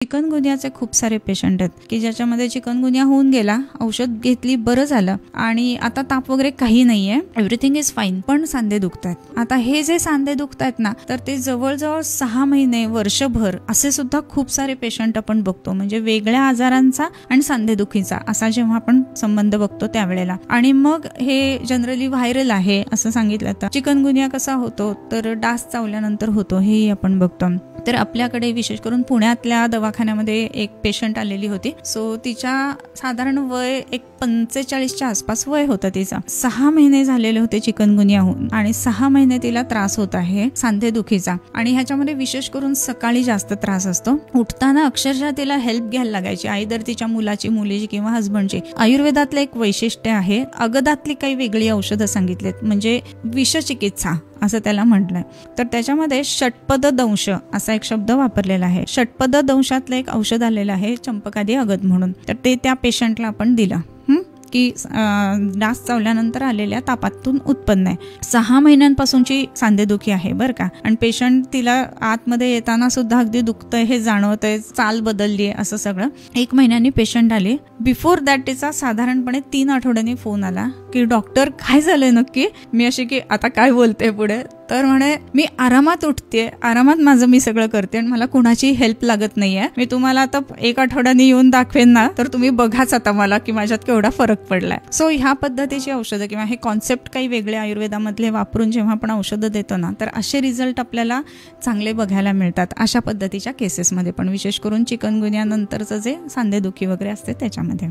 चिकनगुन्याचे खूप सारे पेशंट आहेत की ज्याच्यामध्ये चिकनगुन्या होऊन गेला, औषध घेतली, बरं झालं आणि आता ताप वगैरे काही नाहीये, एव्हरीथिंग इज फाईन, पण सांधे दुखतात। आता हे जे सांधे दुखतात ना, तर ते जवळजवळ 6 महिने, वर्षभर असे सुद्धा खूप सारे पेशंट आपण बघतो। म्हणजे वेगळ्या आजारांचा आणि सांधेदुखीचा असा जेव्हा आपण संबंध बघतो त्यावेळेला। आणि मग हे जनरली व्हायरल आहे असं सांगितलं तर चिकनगुन्या कसा होतो तर डास चावल्यानंतर होतो, हेही आपण बघतो। तर आपल्याकडे विशेष करून पुण्यातल्या दवाखान्यामध्ये एक पेशंट आलेली होती। सो तिच्या साधारण वय एक 45च्या आसपास वय होतं तिचं। 6 महिने झालेले होते चिकनगुन्या होऊन आणि 6 महिने तिला त्रास होत आहे सांधेदुखीचा। आणि ह्याच्यामध्ये विशेष करून सकाळी जास्त त्रास असतो, उठताना अक्षरशः तिला हेल्प घ्यायला लागायची, आईदर तिच्या मुलाची, मुलीची किंवा हसबंडची। आयुर्वेदातलं एक वैशिष्ट्य आहे, अगदातली काही वेगळी औषधं सांगितलेत, म्हणजे विषचिकित्सा असं त्याला म्हटलंय। तर त्याच्यामध्ये षटपददंश असा एक शब्द वापरलेला आहे। षटपददंशातलं एक औषध आलेलं आहे चंपकादी अगद म्हणून, तर ते त्या पेशंटला आपण दिलं की डास चावल्यानंतर आलेल्या तापातून उत्पन्न आहे। 6 महिन्यांपासूनची सांधेदुखी आहे बरं का, आणि पेशंट तिला आतमध्ये येताना सुद्धा अगदी दुखतंय हे जाणवतंय, चाल बदलली आहे असं सगळं। 1 महिन्यानी पेशंट आली। बिफोर दॅट तिचा साधारणपणे 3 आठवड्यांनी फोन आला की डॉक्टर काय झालंय नक्की। मी अशी की आता काय बोलते पुढे, तर म्हणे मी आरामात उठते, आरामात माझं मी सगळं करते आणि मला कुणाची हेल्प लागत नाहीये। मी तुम्हाला आता 1 आठवड्याने येऊन दाखवेन ना, तर तुम्ही बघाच आता मला की माझ्यात केवढा फरक पडलाय। सो ह्या पद्धतीची औषधं किंवा हे कॉन्सेप्ट काही वेगळे आयुर्वेदामधले वापरून जेव्हा आपण औषधं देतो ना, तर असे रिझल्ट आपल्याला चांगले बघायला मिळतात अशा पद्धतीच्या केसेसमध्ये पण, विशेष करून चिकनगुन्यानंतरचं जे सांधेदुखी वगैरे असते त्याच्यामध्ये।